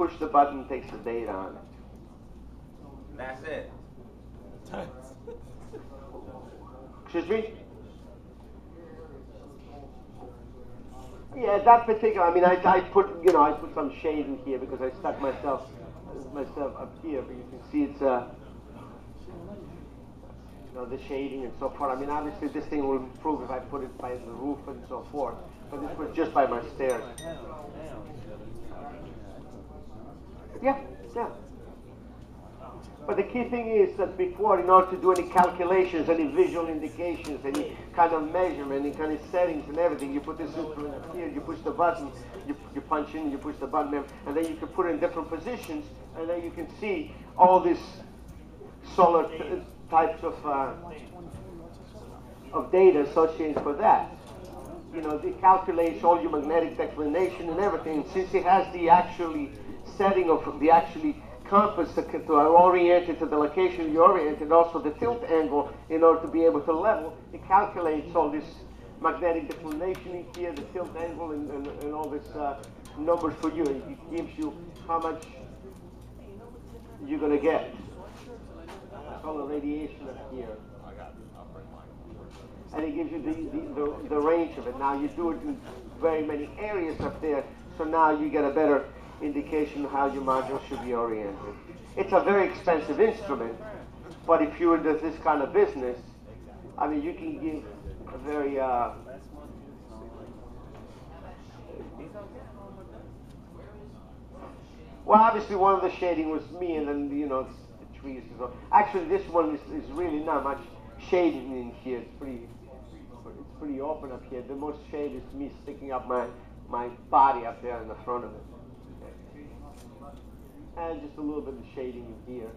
push the button, takes the data on it. That's it. Excuse me? Yeah, that particular, I mean, I put some shade in here because I stuck myself up here, but you can see it's, the shading and so forth. I mean, obviously this thing will improve if I put it by the roof and so forth, but this was just by my stairs. Yeah. But the key thing is that before, in order to do any calculations, any visual indications, any kind of measurement, any kind of settings and everything, you put this instrument up here, you push the button, you punch in, you push the button, and then you can put it in different positions, and then you can see all these solar types of data associated with that. It calculates all your magnetic declination and everything. And since it has the actually setting of the actually compass to orient it to the location you oriented, also the tilt angle in order to be able to level, it calculates all this magnetic declination in here, the tilt angle, and all this numbers for you. It gives you how much you're going to get. That's all the radiation up here. And it gives you the range of it. Now you do it in very many areas up there, so now you get a better indication of how your module should be oriented. It's a very expensive instrument, but if you're into this kind of business, I mean, you can give a very well, obviously one of the shading was me, and then the trees. Actually, this one is really not much shading in here. It's pretty open up here. The most shade is me sticking up my body up there in the front of it. And just a little bit of shading in here.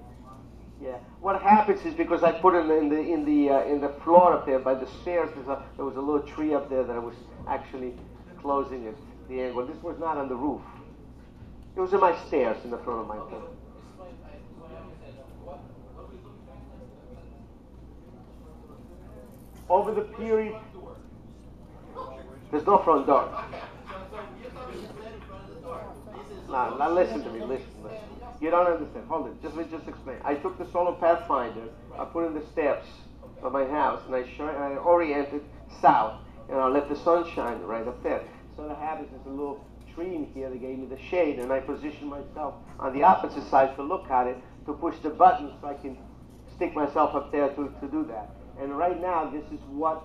Yeah. What happens is because I put it in the floor up there by the stairs, there was a little tree up there that I was actually closing it, the angle. This was not on the roof. It was in my stairs in the front of my thing. Over the period, there's no front door. Now listen to me, listen. You don't understand. Hold it. Let me just explain. I took the solar pathfinder, I put in the steps of my house, and I oriented south, and I let the sun shine right up there. So what happens is a little tree in here that gave me the shade, and I positioned myself on the opposite side to look at it, to push the button so I can stick myself up there to do that. And right now, this is what,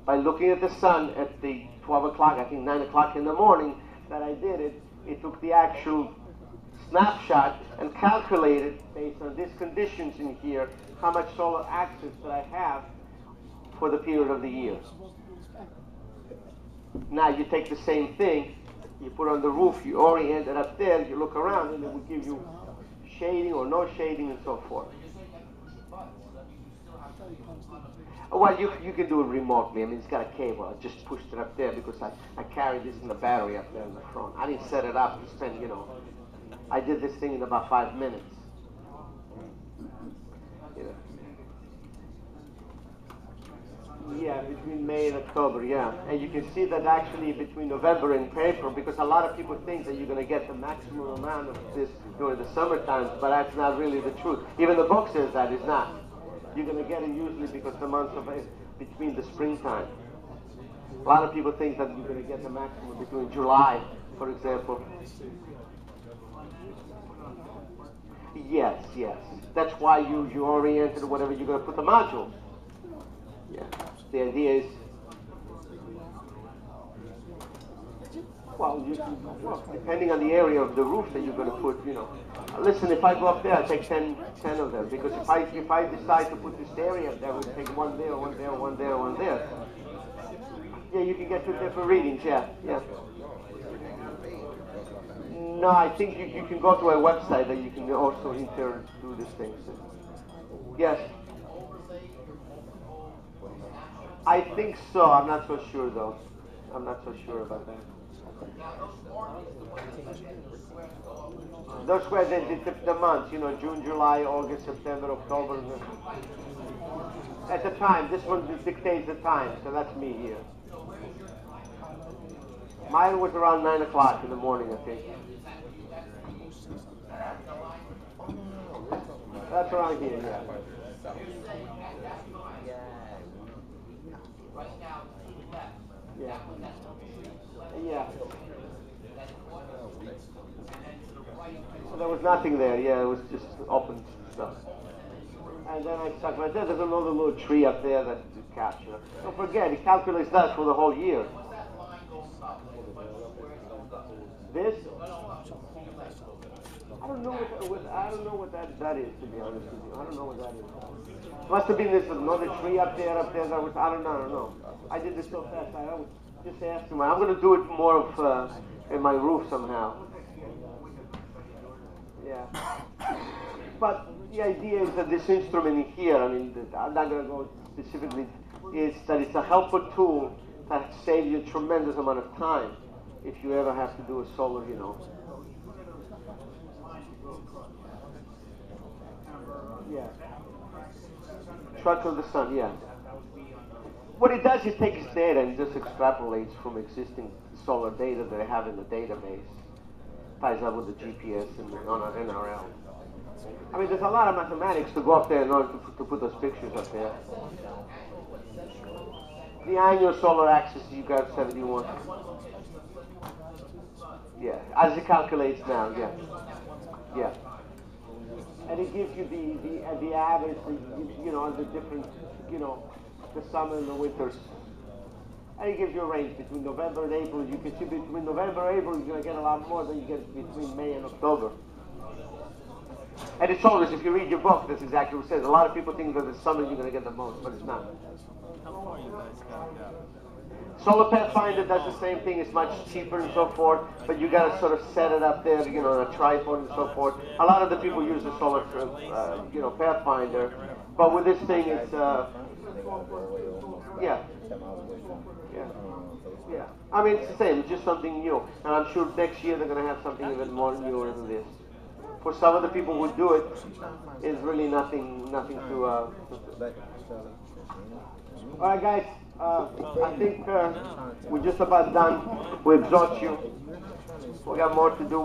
by looking at the sun at the 12 o'clock, I think 9 o'clock in the morning, that I did it. It took the actual snapshot and calculated, based on these conditions in here, how much solar access that I have for the period of the year. Now you take the same thing, you put on the roof, you orient it up there, you look around, and it will give you shading or no shading and so forth. Well, you can do it remotely. I mean, it's got a cable. I just pushed it up there because I carried this in the battery up there in the front. I didn't set it up to spend, I did this thing in about 5 minutes. Yeah, between May and October, yeah. And you can see that actually between November and April, because a lot of people think that you're going to get the maximum amount of this during the summer times, but that's not really the truth. Even the book says that it's not. You're going to get it usually because the months of between the springtime. A lot of people think that you're going to get the maximum between July, for example. Yes. That's why you oriented whatever you're going to put the modules. Yeah. The idea is, well, depending on the area of the roof that you're going to put, Listen, if I go up there, I take 10 of them, because if I decide to put this area up there, I would take one there, one there, one there, one there. Yeah, you can get 2 different readings, yeah. No, I think you can go to a website that you can also do these things. Yes. I think so. I'm not so sure, though. I'm not so sure about that. Those were the months, June, July, August, September, October. At the time, this one dictates the time, so that's me here. Mine was around 9 o'clock in the morning, I think. That's around here, yeah. Yeah. Yeah. So there was nothing there, yeah, it was just open stuff. And then I stuck right there. There's another little tree up there that to capture. Don't forget, he calculates that for the whole year. This, I don't know what that is, to be honest with you. I don't know what that is. Must have been this another tree up there that was, I don't know. I did this so fast, I was just asking. I'm going to do it more of in my roof somehow. Yeah. But the idea is that this instrument here, I mean, I'm not going to go specifically, is that it's a helpful tool that saves you a tremendous amount of time if you ever have to do a solar, you know. Yeah. Truck of the sun, yeah. What it does, it takes data and just extrapolates from existing solar data that I have in the database. Ties up with the GPS and on our NRL. I mean, there's a lot of mathematics to go up there in order to put those pictures up there. The annual solar axis, you got 71. Yeah, as it calculates now, yeah. Yeah. And it gives you the average, you know, the different, you know, the summer and the winters. And it gives you a range between November and April. You can see between November and April, you're going to get a lot more than you get between May and October. And it's always, if you read your book, that's exactly what it says. A lot of people think that the summer you're going to get the most, but it's not. Solar Pathfinder does the same thing. It's much cheaper and so forth, but you got to sort of set it up there, you know, on a tripod and so forth. A lot of the people use the Solar, you know, Pathfinder, but with this thing, it's, yeah. Yeah. I mean, it's the same. It's just something new, and I'm sure next year they're going to have something even more newer than this. For some of the people who do it, it's really nothing to. All right, guys. I think we're just about done. We exhaust you. We got more to do.